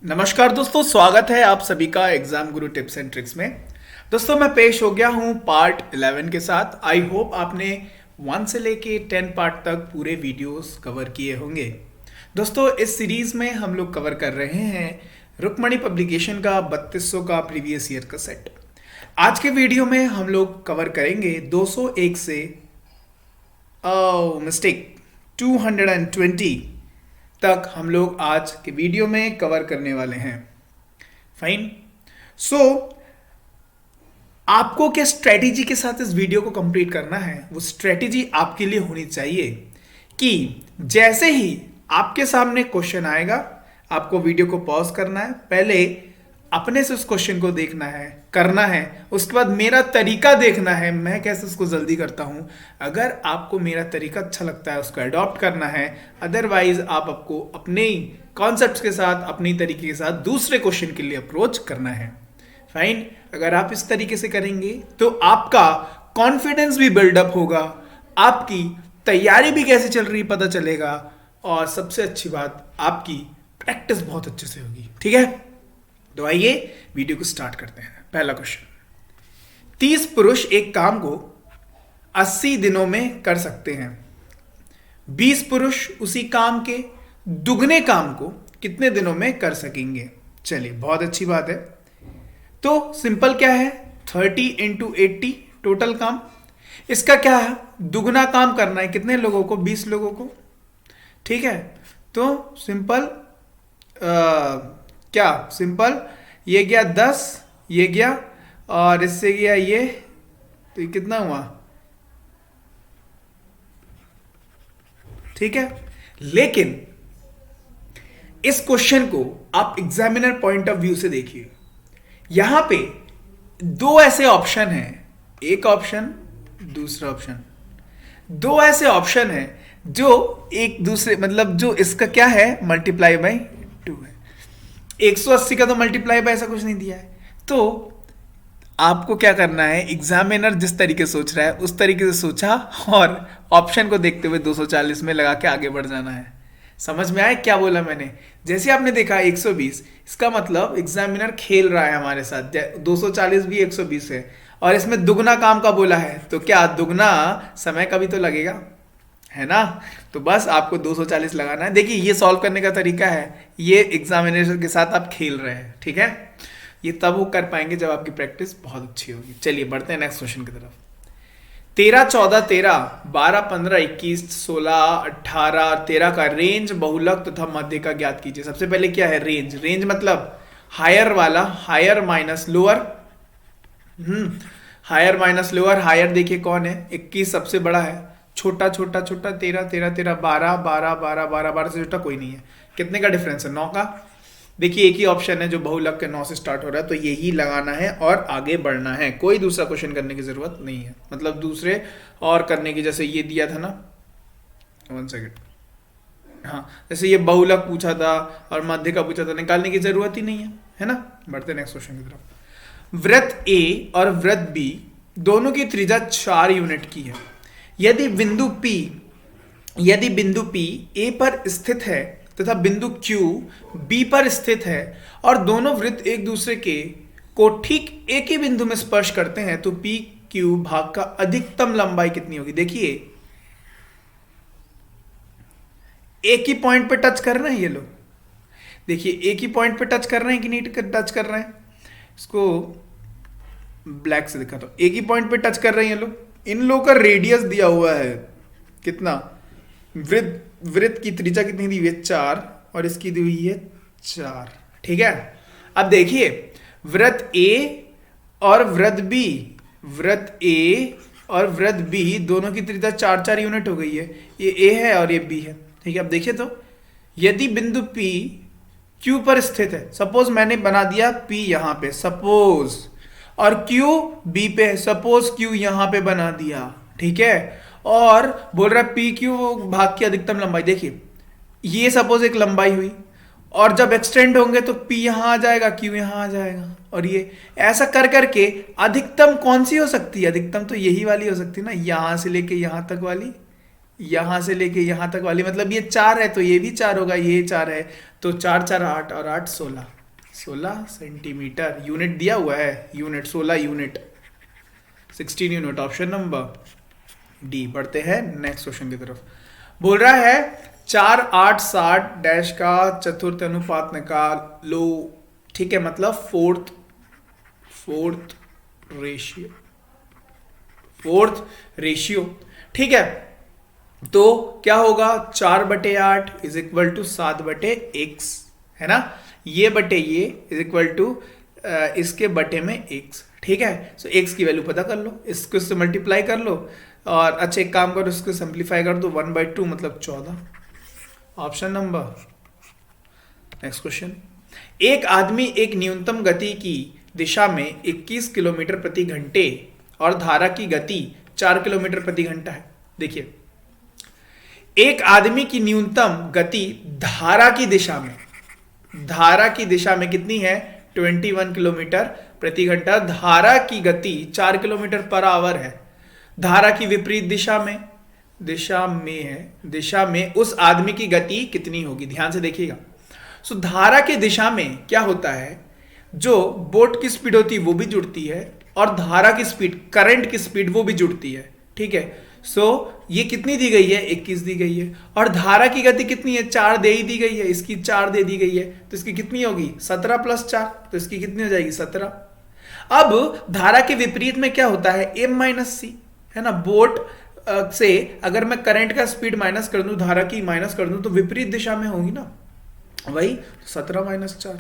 नमस्कार दोस्तों, स्वागत है आप सभी का exam Guru tips and tricks में। दोस्तों मैं पेश हो गया हूं पार्ट 11 के साथ। आई होप आपने 1 से लेके 10 पार्ट तक पूरे वीडियोस कवर किए होंगे। दोस्तों इस सीरीज में हम लोग कवर कर रहे हैं रुक्मणी पब्लिकेशन का 3200 का प्रीवियस ईयर का सेट। आज के वीडियो में हम लोग कवर करेंगे 201 से मिस्टेक 220 तक हम लोग आज के वीडियो में कवर करने वाले हैं। फाइन। सो आपको क्या स्ट्रेटेजी के साथ इस वीडियो को कंप्लीट करना है, वो स्ट्रेटेजी आपके लिए होनी चाहिए कि जैसे ही आपके सामने क्वेश्चन आएगा आपको वीडियो को पॉज करना है, पहले अपने से उस क्वेश्चन को देखना है, करना है, उसके बाद मेरा तरीका देखना है, मैं कैसे उसको जल्दी करता हूं। अगर आपको मेरा तरीका अच्छा लगता है उसको अडॉप्ट करना है, अदरवाइज आपको अपने कॉन्सेप्ट्स के साथ, अपनी तरीके के साथ दूसरे क्वेश्चन के लिए अप्रोच करना है। फाइन। अगर आप इस तरीके से करेंगे तो आपका कॉन्फिडेंस भी बिल्डअप होगा, आपकी तैयारी भी कैसे चल रही पता चलेगा, और सबसे अच्छी बात आपकी प्रैक्टिस बहुत अच्छे से होगी। ठीक है, तो आइए वीडियो को स्टार्ट करते हैं। पहला क्वेश्चन, 30 पुरुष एक काम को 80 दिनों में कर सकते हैं। 20 पुरुष उसी काम के दुगने काम को कितने दिनों में कर सकेंगे? चलिए, बहुत अच्छी बात है। तो सिंपल क्या है, 30 इंटू 80 टोटल काम। इसका क्या है, दुगना काम करना है कितने लोगों को? 20 लोगों को। ठीक है, तो सिंपल क्या सिंपल, ये गया 10, ये गया और इससे गया ये, तो ये कितना हुआ? ठीक है, लेकिन इस क्वेश्चन को आप एग्जामिनर पॉइंट ऑफ व्यू से देखिए। यहां पे दो ऐसे ऑप्शन हैं, एक ऑप्शन दूसरा ऑप्शन, दो ऐसे ऑप्शन हैं जो एक दूसरे, मतलब जो इसका क्या है, मल्टीप्लाई बाई 2 है। 180 का तो मल्टीप्लाई बाय ऐसा कुछ नहीं दिया है। तो आपको क्या करना है, एग्जामिनर जिस तरीके से सोच रहा है उस तरीके से सोचा और ऑप्शन को देखते हुए 240 में लगा के आगे बढ़ जाना है। समझ में आया क्या बोला मैंने? जैसे आपने देखा 120, इसका मतलब एग्जामिनर खेल रहा है हमारे साथ। 240 भी 120 है और इसमें दुगना काम का बोला है, तो क्या दुगना समय का भी तो लगेगा, है ना? तो बस आपको 240 लगाना है। देखिए ये सॉल्व करने का तरीका है, ये एग्जामिनेशन के साथ आप खेल रहे हैं। ठीक है, ये तब वो कर पाएंगे जब आपकी प्रैक्टिस बहुत अच्छी होगी। चलिए बढ़ते हैं नेक्स्ट क्वेश्चन की तरफ। 13, 14, 13, 12, 15, 21, 16, 18, 13 का रेंज, बहुलक तथा मध्य का ज्ञात कीजिए। सबसे पहले क्या है रेंज? रेंज मतलब हायर वाला, higher minus lower. Higher minus lower. Higher देखिए कौन है, 21 सबसे बड़ा है, छोटा छोटा छोटा 13, 13, 13, 12, 12, 12, 12, 12 से छोटा कोई नहीं है। कितने का डिफरेंस है? 9 का। देखिए एक ही ऑप्शन है जो बहुलक के 9 से स्टार्ट हो रहा है, तो यही लगाना है और आगे बढ़ना है। कोई दूसरा क्वेश्चन करने की जरूरत नहीं है, मतलब दूसरे और करने की, जैसे ये दिया था ना, 1 सेकेंड, हाँ, जैसे ये बहुलक पूछा था और मध्य का पूछा था, निकालने की जरूरत ही नहीं है ना। बढ़ते नेक्स्ट क्वेश्चन की तरफ। वृत्त ए और वृत्त बी दोनों की त्रिज्या 4 यूनिट की है। यदि बिंदु P A पर स्थित है तथा बिंदु Q B पर स्थित है और दोनों वृत्त एक दूसरे को ठीक एक ही बिंदु में स्पर्श करते हैं, तो PQ भाग का अधिकतम लंबाई कितनी होगी? देखिए एक ही पॉइंट पे टच कर रहे हैं ये लोग। देखिए एक ही पॉइंट पे टच कर रहे हैं कि नहीं टच कर रहे हैं? इसको ब्लैक से दिखा, तो एक ही पॉइंट पे टच कर रहे हैं ये लोग। इन लोगों का रेडियस दिया हुआ है कितना, वृत्त की त्रिज्या कितनी दी हुई है? 4, और इसकी दी हुई है 4। ठीक है, अब देखिए वृत्त ए और वृत्त बी दोनों की त्रिज्या 4 4 यूनिट हो गई है। ये ए है और ये बी है। ठीक है, अब देखिए तो यदि बिंदु P Q पर स्थित है, सपोज मैंने बना दिया P यहां पे, सपोज, और Q B पे है, सपोज Q यहां पे बना दिया। ठीक है, और बोल रहा है PQ भाग की अधिकतम लंबाई। देखिए ये सपोज एक लंबाई हुई, और जब एक्सटेंड होंगे तो P यहां आ जाएगा, Q यहां आ जाएगा, और ये ऐसा कर करके अधिकतम कौन सी हो सकती है? अधिकतम तो यही वाली हो सकती है ना, यहां से लेके यहां तक वाली, यहां से लेके यहां तक वाली, मतलब ये 4 है तो ये भी 4 होगा, ये 4 है तो 4 4 8 और 8 16। 16 सेंटीमीटर। यूनिट दिया हुआ है, unit 16 unit, 16 unit. Option number D. बढ़ते हैं नेक्स्ट क्वेश्चन की तरफ। बोल रहा है 4 8 60 डैश का चतुर्थ अनुपात निकाल लो। ठीक है, मतलब फोर्थ रेशियो। ठीक है, तो क्या होगा, 4/8 इज इक्वल टू 7/x, है ना। ये बटे ये इज इक्वल टू इसके बटे में x। ठीक है, सो x की वैल्यू पता कर लो, इसको इससे मल्टीप्लाई कर लो, और अच्छा एक काम करो, इसको सिंप्लीफाई कर दो, 1/2 मतलब 14। Option number. Next question. एक आदमी एक न्यूनतम गति की दिशा में 21 किलोमीटर प्रति घंटे और धारा की गति 4 किलोमीटर प्रति घंटा है। देखिए, एक आदमी की न्यूनतम गति धारा की दिशा में कितनी है, 21 किलोमीटर प्रति घंटा। धारा की गति 4 किलोमीटर पर आवर है। धारा की विपरीत दिशा में उस आदमी की गति कितनी होगी, ध्यान से देखिएगा। सो धारा की दिशा में क्या होता है, जो बोट की स्पीड होती है वो भी जुड़ती है, और धारा की स्पीड, करंट की स्पीड वो भी जुड़ती है। ठीक है, सो ये कितनी दी गई है, 21 दी गई है, और धारा की गति कितनी है, 4 दे ही दी गई है, इसकी 4 दे दी गई है, तो इसकी कितनी होगी, 17 + 4, तो इसकी कितनी हो जाएगी, 17। अब धारा के विपरीत में क्या होता है, m - c, है ना। बोट से अगर मैं करंट का स्पीड माइनस कर दूं, धारा की माइनस कर दूं, तो विपरीत दिशा में होगी ना, वही 17 - 4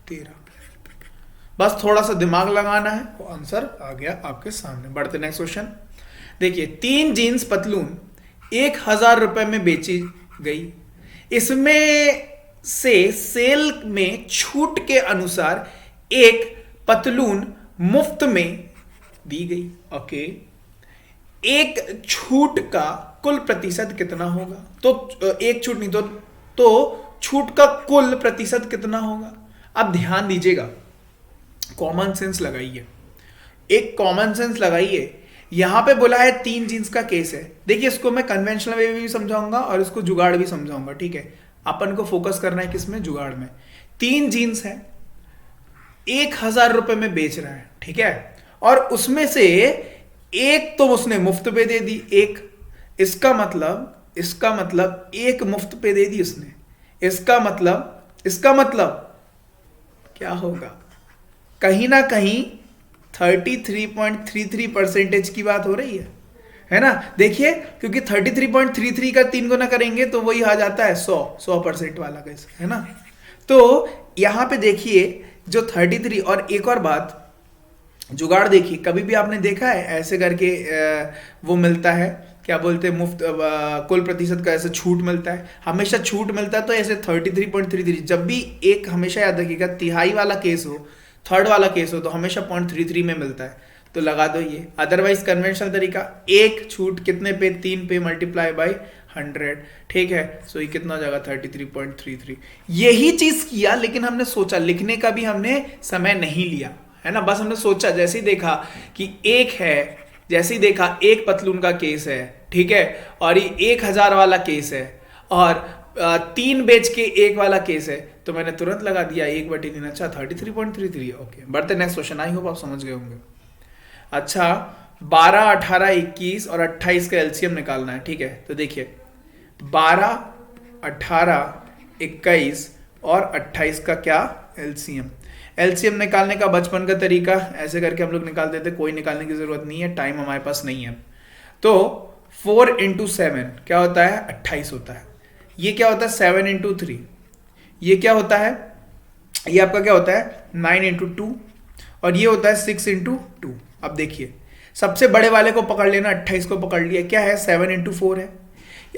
13। बस थोड़ा सा दिमाग लगाना है, वो आंसर आ गया आपके सामने। बढ़ते नेक्स्ट क्वेश्चन। देखिए, 3 जीन्स पतलून 1000 रुपए में बेची गई। इसमें से सेल में छूट के अनुसार एक पतलून मुफ्त में दी गई। ओके, एक छूट का कुल प्रतिशत कितना होगा, तो एक छूट नहीं तो छूट का कुल प्रतिशत कितना होगा। अब ध्यान दीजिएगा, कॉमन सेंस लगाइए, एक कॉमन सेंस लगाइए। यहां पे बोला है 3 जीन्स का केस है। देखिए, इसको मैं कन्वेंशनल वे में भी समझाऊंगा और इसको जुगाड़ भी समझाऊंगा। ठीक है, अपन को फोकस करना है किसमें, जुगाड़ में। 3 जीन्स है, 1000 रुपए में बेच रहा है। ठीक है, और उसमें से एक तो उसने मुफ्त पे दे दी, एक, इसका मतलब एक मुफ्त पे दे दी उसने। इसका मतलब क्या होगा, कहीं ना कहीं 33.33% की बात हो रही है ना। देखिए, क्योंकि 33.33 का 3 गुना करेंगे तो वही आ जाता है 100% वाला केस, है ना। तो यहां पे देखिए, जो 33, और एक और बात, जुगाड़ देखिए, कभी भी आपने देखा है ऐसे करके वो मिलता है, क्या बोलते हैं, मुफ्त कुल प्रतिशत का ऐसे छूट मिलता है, हमेशा छूट मिलता है। तो ऐसे 33.33, जब भी एक, हमेशा याद रखिएगा, तिहाई वाला केस हो, थर्ड वाला केस हो, तो हमेशा 0.33 में मिलता है, तो लगा दो ये। अदरवाइज कन्वेंशनल तरीका, एक छूट कितने पे, 3 पे, मल्टीप्लाई बाय 100। ठीक है, सो ये कितना हो जाएगा, 33.33। यही चीज किया, लेकिन हमने सोचा, लिखने का भी हमने समय नहीं लिया, है ना। बस हमने सोचा, जैसे ही देखा कि एक है, जैसे ही देखा एक पतलून का केस है, ठीक है, और ये 1000 वाला केस है, और 3 बेच के 1 वाला केस है, तो मैंने तुरंत लगा दिया 1/3। अच्छा, 33.33। ओके, बढ़ते नेक्स्ट क्वेश्चन। आई होप आप समझ गए होंगे। अच्छा, 12 18 21 और 28 का एलसीएम निकालना है। ठीक है, तो देखिए, 12 18 21 और 28 का क्या, एलसीएम निकालने का बचपन का तरीका ऐसे करके हम लोग निकालते थे, कोई निकालने की जरूरत नहीं है, टाइम हमारे पास नहीं है। तो 4 × 7 क्या होता है, 28 होता है। ये क्या होता है, 7 × 3, ये क्या होता है, ये आपका क्या होता है, 9 × 2, और ये होता है 6 × 2। अब देखिए, सबसे बड़े वाले को पकड़ लेना, 28 को पकड़ लिया, क्या है, 7 × 4 है।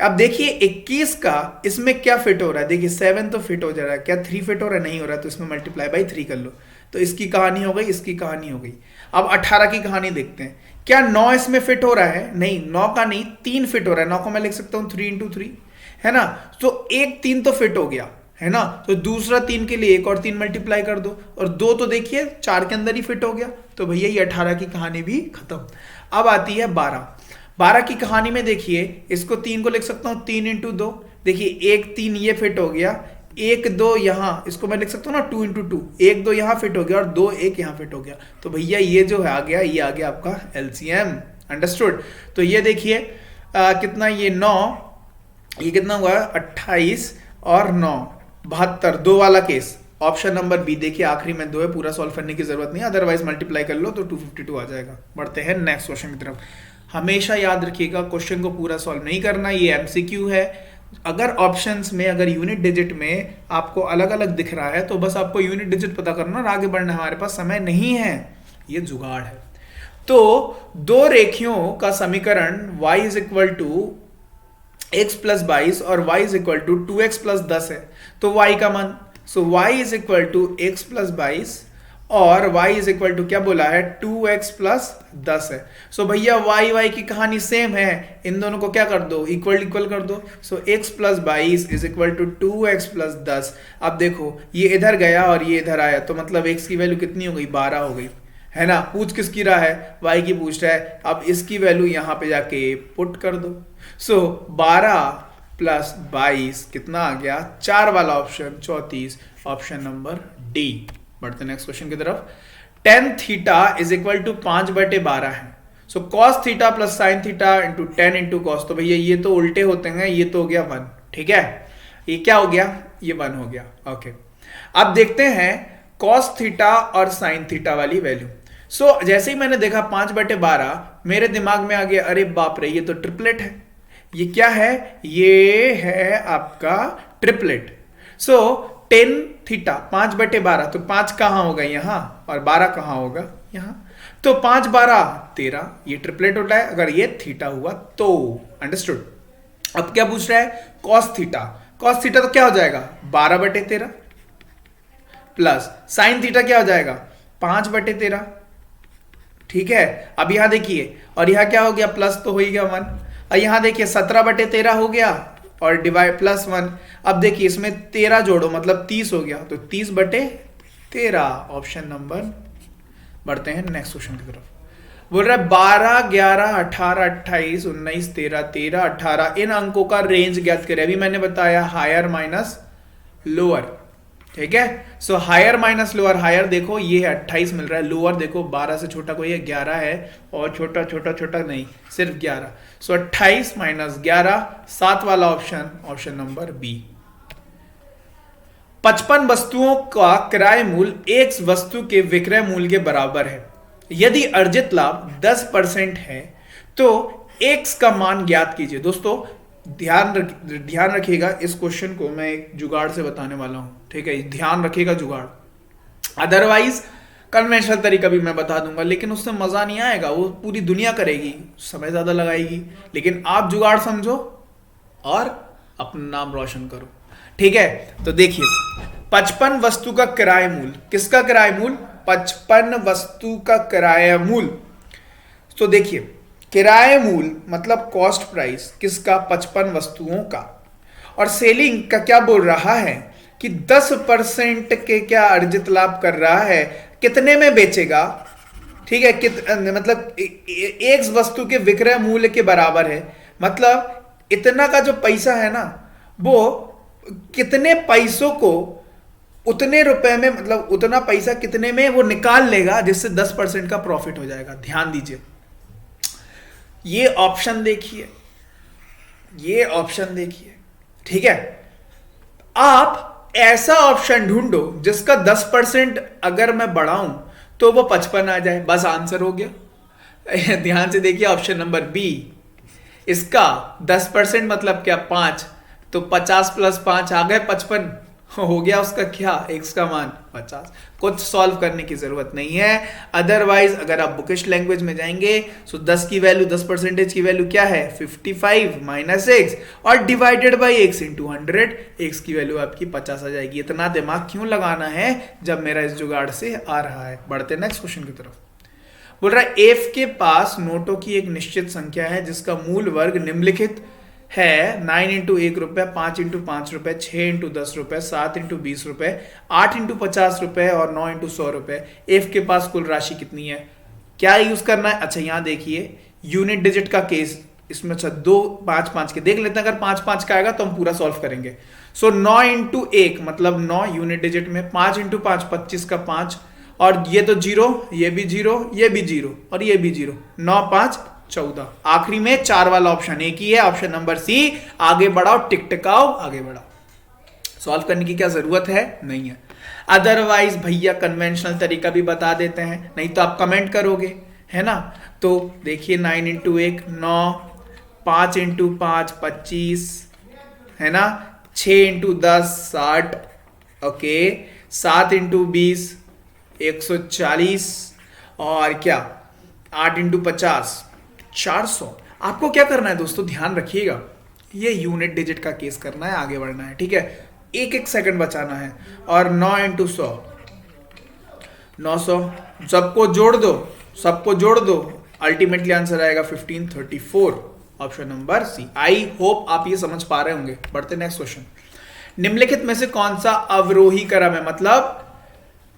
अब देखिए 21 का इसमें क्या फिट हो रहा है, देखिए 7 तो फिट हो जा रहा है, क्या 3 फिट हो रहा है, नहीं हो रहा, तो इसमें मल्टीप्लाई बाई 3 कर लो, तो इसकी कहानी हो गई, इसकी कहानी हो गई। अब 18 की कहानी देखते हैं, क्या 9 इसमें फिट हो रहा है, नहीं, 9 का नहीं, 3 फिट हो रहा है। 9 को मैं लिख सकता हूँ 3 × 3, है ना। तो एक 3 तो फिट हो गया, है ना, तो दूसरा 3 के लिए एक और 3 मल्टीप्लाई कर दो, और 2 तो देखिए 4 के अंदर ही फिट हो गया, तो भैया ये 18 की कहानी भी खत्म। अब आती है 12 की कहानी में। देखिए, इसको 3 को लिख सकता हूं 3 × 2, देखिए एक 3 ये फिट हो गया, एक दो यहाँ, इसको मैं लिख सकता हूँ ना 2 इंटू 2, एक दो यहाँ फिट हो गया और दो एक यहाँ फिट हो गया, तो भैया ये जो है आ गया, ये आ गया आपका एलसीएम। अंडरस्टूड। तो ये देखिए कितना, ये 9, ये कितना हुआ 28 और 9 72, दो वाला केस। ऑप्शन नंबर बी देखिए आखिरी में 2 है, पूरा सॉल्व करने की जरूरत नहीं, अदरवाइज मल्टीप्लाई कर लो तो 252 आ जाएगा। बढ़ते हैं नेक्स्ट क्वेश्चन की तरफ। हमेशा याद रखिएगा क्वेश्चन को पूरा सॉल्व नहीं करना, ये एमसीक्यू है। अगर ऑप्शंस में अगर यूनिट डिजिट में आपको अलग अलग दिख रहा है तो बस आपको यूनिट डिजिट पता करना और आगे बढ़ना, हमारे पास समय नहीं है, ये जुगाड़ है। तो दो रेखियों का समीकरण y is equal to x plus 22 और y is equal to 2x plus 10 है, तो y का मान, so y is equal to x plus 22 और y इज इक्वल टू क्या बोला है 2x प्लस 10 है। सो भैया y की कहानी सेम है, इन दोनों को क्या कर दो, इक्वल इक्वल कर दो। So x plus 22 is equal to 2x plus 10। अब देखो ये इधर गया और ये इधर आया, तो मतलब x की वैल्यू कितनी हो गई, 12 हो गई, है ना। पूछ किसकी रहा है, y की पूछ रहा है। अब इसकी वैल्यू यहां पे जाके पुट कर दो। सो 12 प्लस 22 कितना आ गया, 4 वाला ऑप्शन 34, ऑप्शन नंबर डी। बढ़ते नेक्स्ट क्वेश्चन की तरफ। tan theta is equal to 5/12 है। So cos theta plus sin theta into 10 into cos, तो भैया ये तो उल्टे होते हैं, ये तो हो गया 1, ठीक है, ये क्या हो गया, ये 1 हो गया। ओके, अब देखते हैं cos थीटा और sin थीटा वाली वैल्यू। सो जैसे ही मैंने देखा 5/12, मेरे दिमाग में आ गया अरे बाप रे, ये तो ट्रिपलेट है। ये क्या है, ये है आपका ट्रिपलेट। सो tan थीटा 5/12, तो 5 कहां होगा यहां और 12 कहां होगा यहां, तो 5 12 13, ये ट्रिपलेट होता है अगर ये थीटा हुआ तो। अंडरस्टूड। अब क्या पूछ रहा है, cos थीटा, cos थीटा तो क्या हो जाएगा 12/13 प्लस sin थीटा क्या हो जाएगा 5/13, ठीक है। अब यहां देखिए, और यहां क्या हो गया, प्लस तो हो ही गया 1, और यहां देखिए 17/13 हो गया और डिवाइड प्लस 1। अब देखिए इसमें 13 जोड़ो मतलब 30 हो गया, तो 30/13, ऑप्शन नंबर। बढ़ते हैं नेक्स्ट क्वेश्चन की तरफ। बोल रहा है 12 11 18 28 19 13 13 18 इन अंकों का रेंज ज्ञात करें। अभी मैंने बताया हायर माइनस लोअर, ठीक है। So higher minus lower, higher देखो ये है 28 मिल रहा है, लोअर देखो 12 से छोटा कोई है 11 है, और छोटा छोटा छोटा नहीं, सिर्फ 11। सो 28 माइनस 11, 7 वाला ऑप्शन, ऑप्शन नंबर बी। 55 वस्तुओं का क्रय मूल्य एक वस्तु के विक्रय मूल्य के बराबर है। यदि अर्जित लाभ 10% है तो x का मान ज्ञात कीजिए। दोस्तों ध्यान रखिएगा, इस क्वेश्चन को मैं एक जुगाड़ से बताने वाला हूं, ठीक है, ध्यान रखिएगा जुगाड़। अदरवाइज कन्वेंशनल तरीका भी मैं बता दूंगा, लेकिन उससे मजा नहीं आएगा, वो पूरी दुनिया करेगी, समय ज्यादा लगाएगी। लेकिन आप जुगाड़ समझो और अपना नाम रोशन करो, ठीक है। तो देखिए 55 वस्तु का किराया मूल्य, किसका किराया मूल्य, 55 वस्तु का किराया मूल्य। तो देखिए किराया मूल्य मतलब कॉस्ट प्राइस किसका, 55 वस्तुओं का, और सेलिंग का क्या बोल रहा है कि 10% के क्या अर्जित लाभ कर रहा है, कितने में बेचेगा, ठीक है, मतलब एक वस्तु के विक्रय मूल्य के बराबर है, मतलब इतना का जो पैसा है ना, वो कितने पैसों को उतने रुपए में, मतलब उतना पैसा कितने में वो निकाल लेगा जिससे 10% का प्रॉफिट हो जाएगा। ध्यान दीजिए, ये ऑप्शन देखिए, ये ऑप्शन देखिए, ठीक है। आप ऐसा ऑप्शन ढूंढो जिसका 10% अगर मैं बढ़ाऊं तो वो 55 आ जाए, बस आंसर हो गया। ध्यान से देखिए ऑप्शन नंबर बी, इसका 10% मतलब क्या 5, तो 50 प्लस 5 आ गए 55, हो गया उसका क्या, x का मान 50। कुछ सॉल्व करने की जरूरत नहीं है। अदरवाइज अगर आप बुकिश लैंग्वेज में जाएंगे तो 10 की वैल्यू, 10% की वैल्यू क्या है 55 माइनस x और divided by x into 100, x की वैल्यू आपकी 50 आ जाएगी। इतना दिमाग क्यों लगाना है जब मेरा इस जुगाड़ से आ रहा है। बढ़ते नेक्स्ट क्वेश्चन की तरफ। बोल रहा है एफ के पास नोटों की एक निश्चित संख्या है जिसका मूल वर्ग निम्नलिखित है 9 इंटू 1 रुपए, 5 इंटू 5 रुपए, 6 इंटू 10 रुपए, 7 इंटू 20 रुपए, 8 इंटू 50 रुपए और 9 इंटू 100 रुपए। एफ के पास कुल राशि कितनी है, क्या यूज करना है। अच्छा यहां देखिए यूनिट डिजिट का केस, इसमें अच्छा 2 5 5 के देख लेते हैं, अगर 5 5 का आएगा तो हम पूरा सॉल्व करेंगे। सो 9 इंटू 1 मतलब 9 यूनिट डिजिट में, 5 इंटू 5 25 का 5, और ये तो 0, ये भी 0, ये भी 0 और ये भी 0, 9 5 14। आखिरी में 4 वाला ऑप्शन एक ही है, ऑप्शन नंबर सी। आगे बढ़ाओ, टिक टिकाओ, आगे बढ़ाओ। सॉल्व करने की क्या जरूरत है? नहीं है। अदरवाइज भैया कन्वेंशनल तरीका भी बता देते हैं, नहीं तो आप कमेंट करोगे, है ना। तो देखिए 9 इंटू 1 9, 5 इंटू 5 25, है ना, 6 इंटू 10 60, ओके, 7 इंटू 20 140, और क्या 8 इंटू 50 400। आपको क्या करना है दोस्तों, ध्यान रखिएगा, ये यूनिट डिजिट का केस करना है, आगे बढ़ना है, ठीक है। एक एक सेकंड बचाना है। और 9 इंटू 100 900, सबको जोड़ दो, सबको जोड़ दो, अल्टीमेटली आंसर आएगा 1534, option number C. I hope आप ये समझ पा रहे होंगे। बढ़ते नेक्स्ट क्वेश्चन। निम्नलिखित में से कौन सा अवरोही क्रम है?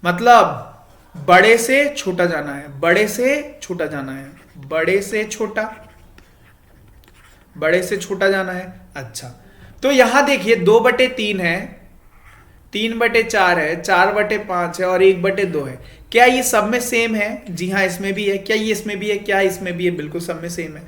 मतलब बड़े से छोटा जाना है, बड़े से छोटा जाना है, बड़े से छोटा, बड़े से छोटा जाना है। अच्छा, तो यहां देखिए 2/3 है, 3/4 है, 4/5 है और 1/2 है। क्या ये सब में सेम है? जी हाँ, इसमें भी है। क्या ये इसमें भी है? क्या इसमें भी है? बिल्कुल सब में सेम है।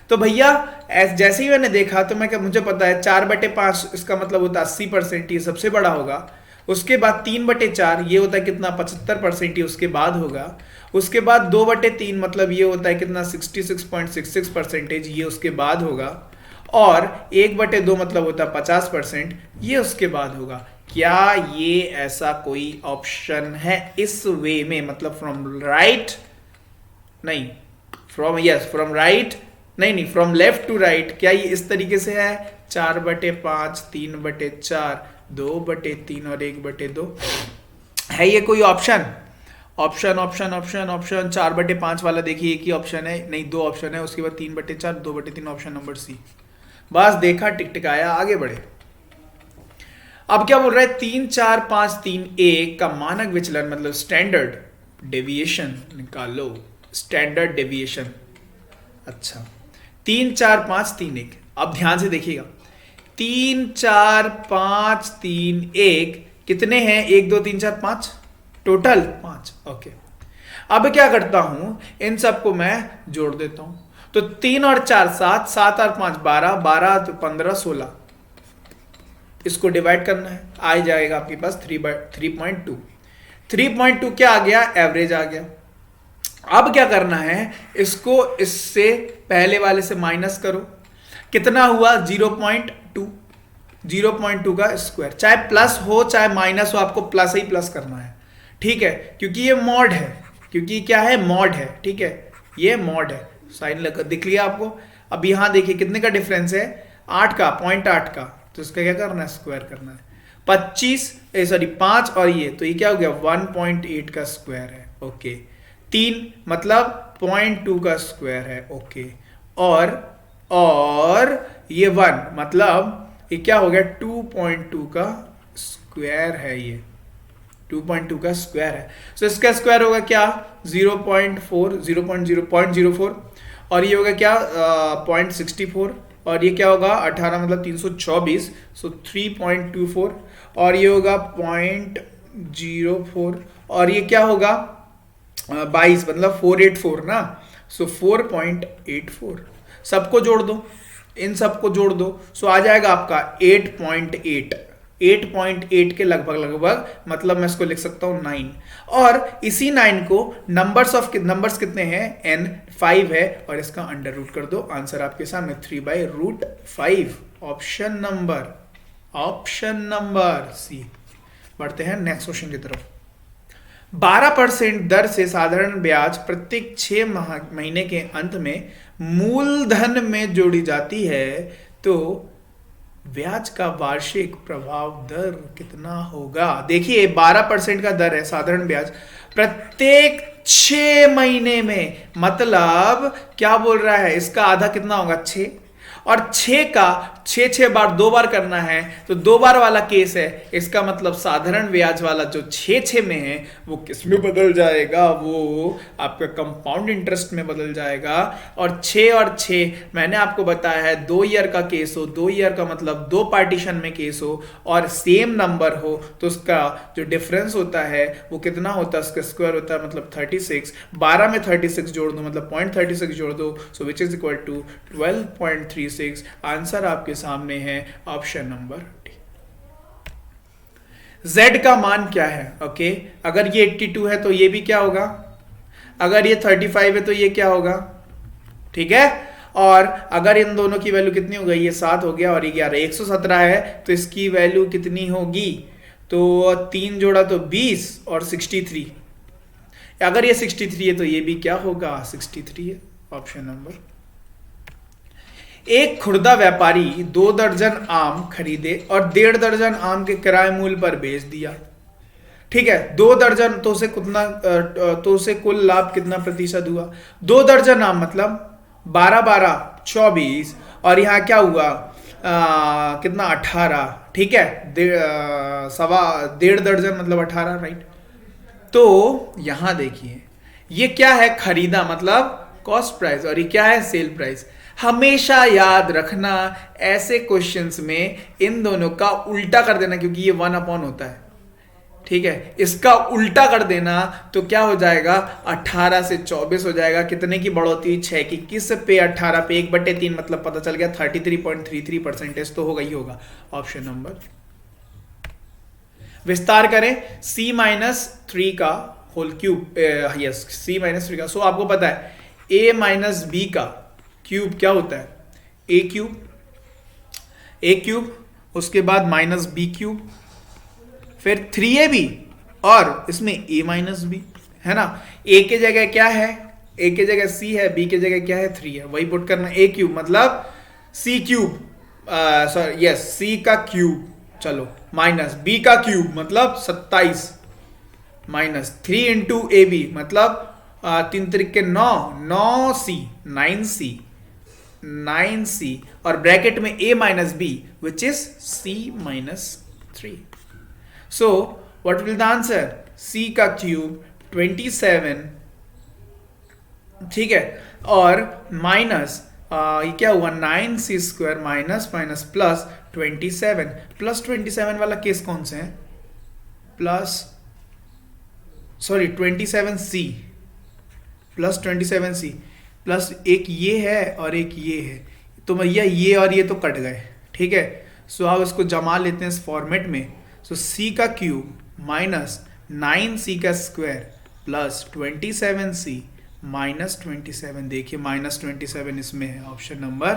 तो भैया जैसे ही मैंने देखा तो मैं क्या, मुझे पता है 4/5 इसका मतलब होता है 80%, ये सबसे बड़ा होगा। उसके बाद 3/4 ये होता है कितना, 75%, ये उसके बाद होगा। उसके बाद 2/3 मतलब ये होता है कितना, 66.66%, ये उसके बाद होगा। और 1/2 मतलब होता है 50%, ये उसके बाद होगा। क्या ये ऐसा कोई ऑप्शन है इस वे में, मतलब फ्रॉम राइट, नहीं फ्रॉम राइट, नहीं फ्रॉम लेफ्ट टू राइट, क्या ये इस तरीके से है? 4/5 3/4 2/3 और 1/2 है ये कोई option? Option option option option 4/5 वाला देखिए एक ही ऑप्शन है, नहीं 2 ऑप्शन है। उसके बाद 3/4 2/3, ऑप्शन नंबर सी। बस देखा, टिक टिकाया, आगे बढ़े। अब क्या बोल रहा है? 3 4 5 3 1 का मानक विचलन मतलब स्टैंडर्ड डेविएशन निकालो, स्टैंडर्ड डेविएशन। अच्छा, 3 4 5 3 1। अब ध्यान से देखिएगा, 3 4 5 3 1 कितने हैं? 1 2 3 4 5, टोटल 5। ओके, अब क्या करता हूं, इन सबको मैं जोड़ देता हूं। तो 3 और 4 7, 7 और 5 12, 12 तो 15 16। इसको डिवाइड करना है, आ जाएगा आपके पास 3.2। 3.2 क्या आ गया? एवरेज आ गया। अब क्या करना है, इसको इससे पहले वाले से माइनस करो, कितना हुआ? 0.2, 0.2 का स्क्वायर। चाहे प्लस हो चाहे माइनस हो, आपको प्लस ही प्लस करना है, ठीक है, क्योंकि ये मॉड है, क्योंकि क्या है? मॉड है, ठीक है, ये मॉड है। साइन लगा, दिख लिया आपको। अब यहां देखिए कितने का डिफरेंस है? 8 का, 0.8 का, तो इसका क्या करना है? स्क्वायर करना है। 5 और ये, तो ये क्या हो गया? 1.8 का स्क्वायर है, ओके। 3 मतलब 0.2 का स्क्वायर है, ओके। और ये 1 मतलब ये क्या हो गया? 2.2 का स्क्वायर है, ये 2.2 का स्क्वायर है। तो इसका स्क्वायर होगा क्या? 0.04, और ये होगा क्या? 0.64, और ये क्या होगा? 18 मतलब 324, सो 3.24, और ये होगा 0.04, और ये क्या होगा? 22 मतलब 484 ना, सो 4.84। सबको जोड़ दो, इन सबको जोड़ दो, सो आ जाएगा आपका 8.8 के लगभग, मतलब मैं इसको लिख सकता हूं 9। और इसी 9 को नंबर्स कितने हैं? n 5 है, और इसका अंडर रूट कर दो। आंसर आपके सामने 3/5, ऑप्शन नंबर सी। बढ़ते हैं नेक्स्ट क्वेश्चन की तरफ। 12% दर से साधारण ब्याज प्रत्येक 6 महीने के अंत में मूलधन में जोड़ी जाती है, तो ब्याज का वार्षिक प्रभाव दर कितना होगा? देखिए 12% का दर है साधारण ब्याज प्रत्येक 6 महीने में, मतलब क्या बोल रहा है? इसका आधा कितना होगा? 6, और 6 का 6 बार 2 बार करना है तो 2 बार वाला केस है। इसका मतलब साधारण ब्याज वाला जो 6 में है वो किस में बदल जाएगा, वो आपका कंपाउंड इंटरेस्ट में बदल जाएगा। और 6 मैंने आपको बताया है 2 ईयर का केस हो, 2 ईयर का मतलब 2 पार्टीशन में केस हो और सेम नंबर हो तो उसका जो डिफरेंस होता है वो कितना होता है, उसका स्क्वायर होता है मतलब 36। 12 में 36 जोड़ दो मतलब 0.36 जोड़ दो, so which is equal to 12.36। Answer आपके सामने है ऑप्शन नंबर डी। Z का मान क्या है? ओके अगर ये 82 है तो ये भी क्या होगा, अगर ये 35 है तो ये क्या होगा, ठीक है। और अगर इन दोनों की वैल्यू कितनी हो गई, ये 7 हो गया और ये 11, 117 है तो इसकी वैल्यू कितनी होगी, तो 3 जोड़ा तो 20 और 63। अगर ये 63 है तो ये भी क्या होगा, 63 है। Option number. एक खुर्दा व्यापारी 2 दर्जन आम खरीदे और 1.5 दर्जन आम के किराए मूल्य पर बेच दिया, ठीक है। 2 दर्जन तो उसे कितना, तो उसे कुल लाभ कितना प्रतिशत हुआ। 2 दर्जन आम मतलब 12 12 24 और यहाँ क्या हुआ कितना 18, ठीक है। 1.5 दर्जन मतलब 18, राइट। तो यहां देखिए ये क्या है, खरीदा मतलब कॉस्ट प्राइस और ये क्या है, सेल प्राइस। हमेशा याद रखना ऐसे क्वेश्चंस में इन दोनों का उल्टा कर देना, क्योंकि ये 1 होता है, ठीक है। इसका उल्टा कर देना तो क्या हो जाएगा, 18 से 24 हो जाएगा। कितने की बढ़ोतरी, 6 की, किस पे 18 पे 1/3 मतलब पता चल गया 33.33% तो होगा ही होगा। Option number. विस्तार करें C-3 का होल क्यूब, यस C-3 का। सो आपको पता है A-B का क्यूब क्या होता है, ए क्यूब, उसके बाद -B क्यूब, फिर 3AB और इसमें A-B है ना। A के जगह क्या है, A के जगह C है, B के जगह क्या है 3 है, वही पुट करना। A क्यूब मतलब C cube, sorry yes C का क्यूब, चलो माइनस B का क्यूब मतलब 27 माइनस 3 इंटू AB मतलब 3 त्रिक 9 9C 9C और ब्रैकेट में A-B which is C-3। So what will the answer, C का क्यूब 27, ठीक है, और माइनस ये क्या हुआ 9C² minus minus plus 27 plus 27 वाला केस कौन से है, plus sorry 27C plus 27C plus एक ये है और एक ये है, तो भैया ये और ये तो कट गए, ठीक है। सो आप इसको जमा लेते हैं इस फॉर्मेट में। सो C का क्यूब माइनस 9C का स्क्वायर प्लस 27C माइनस 27, देखिए माइनस 27 इसमें है। Option number.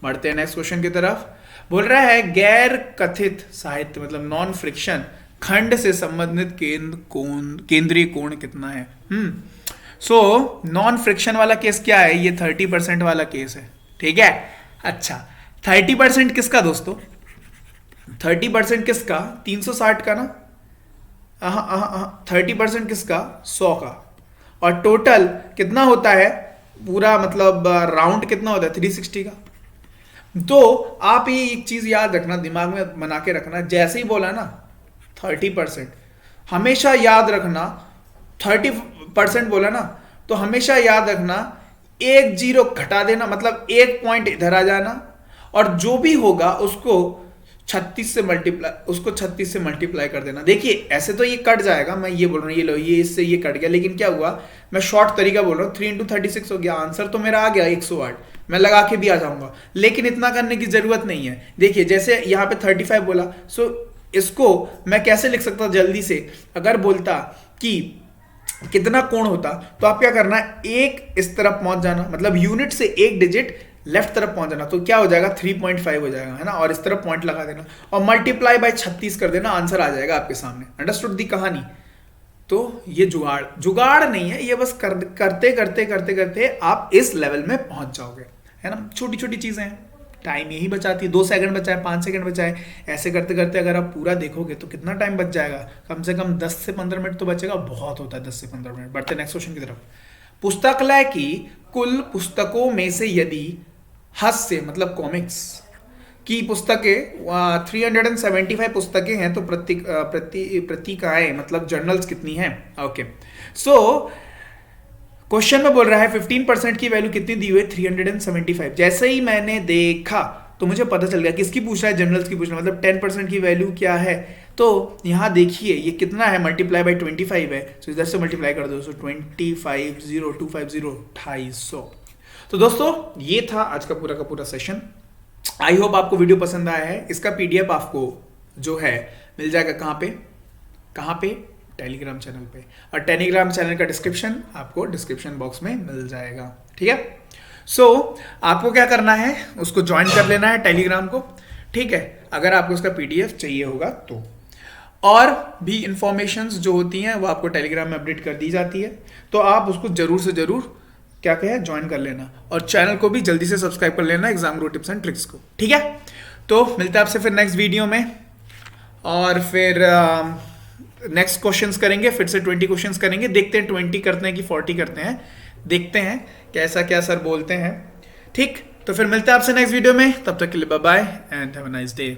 बढ़ते हैं नेक्स्ट क्वेश्चन की तरफ। बोल रहा है गैर कथित साहित्य मतलब नॉन फ्रिक्शन खंड से संबंधित केंद्रीय कोण कितना है। सो नॉन फ्रिक्शन वाला केस क्या है, ये 30% वाला केस है, ठीक है। अच्छा 30% किसका दोस्तों, 30% किसका, 360 का ना, 30% किसका, 100 का। और टोटल कितना होता है पूरा मतलब राउंड कितना होता है 360 का। तो आप ये एक चीज याद रखना, दिमाग में बना के रखना, जैसे ही बोला ना 30%, हमेशा याद रखना 30% बोला ना तो हमेशा याद रखना 1 0 घटा देना, मतलब 1 पॉइंट इधर आ जाना और जो भी होगा उसको 36 से मल्टीप्लाई कर देना। देखिए ऐसे तो ये कट जाएगा, मैं ये बोल रहा हूँ, ये लो ये इससे ये कट गया, लेकिन क्या हुआ मैं शॉर्ट तरीका बोल रहा हूँ, 3 × 36 हो गया, आंसर तो मेरा आ गया 108, मैं लगा के भी आ जाऊंगा, लेकिन इतना करने की जरूरत नहीं है। देखिए जैसे यहाँ पे 35 बोला, सो इसको मैं कैसे लिख सकता जल्दी से, अगर बोलता कि कितना कोण होता तो आप क्या करना, एक इस तरफ पहुंच जाना, मतलब यूनिट से एक डिजिट लेफ्ट तरफ पहुंच जाना, तो क्या हो जाएगा 3.5 हो जाएगा, है ना, और इस तरफ पॉइंट लगा देना और मल्टीप्लाई बाय 36 कर देना, आंसर आ जाएगा आपके सामने। अंडरस्टूड दी कहानी। तो ये जुगाड़ नहीं है, ये बस करते करते करते करते आप इस लेवल में पहुंच जाओगे, है ना। छोटी छोटी चीजें हैं, टाइम यही बचाती है, 2 सेकंड बचाए 5 सेकंड बचाए, ऐसे करते करते अगर आप पूरा देखोगे तो कितना टाइम बच जाएगा, कम से कम 10 से 15 मिनट तो बचेगा, बहुत होता है 10 से 15 मिनट। बढ़ते नेक्स्ट क्वेश्चन की तरफ। पुस्तकालय की कुल पुस्तकों में से यदि हास्य मतलब कॉमिक्स की पुस्तकें 375 पुस्तकें हैं, तो पत्रिकाएं मतलब जर्नल्स कितनी हैं? ओके, सो क्वेश्चन में बोल रहा है 15% की वैल्यू कितनी दी हुई है? 375। जैसे ही मैंने देखा तो मुझे पता चल गया किसकी पूछ रहा है, जर्नल्स की पूछ रहा है, मतलब 10% की वैल्यू क्या है। तो यहाँ देखिए ये कितना है, मल्टीप्लाई बाई 25 है, तो इधर से मल्टीप्लाई कर दो, सो 250 250 तो दोस्तों ये था आज का पूरा सेशन। आई होप आपको वीडियो पसंद आया है। इसका पीडीएफ आपको जो है मिल जाएगा कहाँ पे टेलीग्राम चैनल पे, और टेलीग्राम चैनल का डिस्क्रिप्शन आपको डिस्क्रिप्शन बॉक्स में मिल जाएगा, ठीक है। सो आपको क्या करना है, उसको ज्वाइन कर लेना है टेलीग्राम को, ठीक है, अगर आपको उसका पीडीएफ चाहिए होगा तो। और भी इंफॉर्मेशंस जो होती हैं वो आपको टेलीग्राम में अपडेट कर दी जाती है, तो आप उसको जरूर से जरूर क्या कहे ज्वाइन कर लेना, और चैनल को भी जल्दी से सब्सक्राइब कर लेना exam grow tips and tricks को, ठीक है। तो मिलते हैं आपसे फिर नेक्स्ट वीडियो में, और फिर नेक्स्ट क्वेश्चंस करेंगे, फिर से 20 क्वेश्चंस करेंगे, देखते हैं 20 करते हैं कि 40 करते हैं, देखते हैं कैसा क्या सर बोलते हैं, ठीक। तो फिर मिलते हैं आपसे नेक्स्ट वीडियो में, तब तक के लिए bye bye and have a nice day.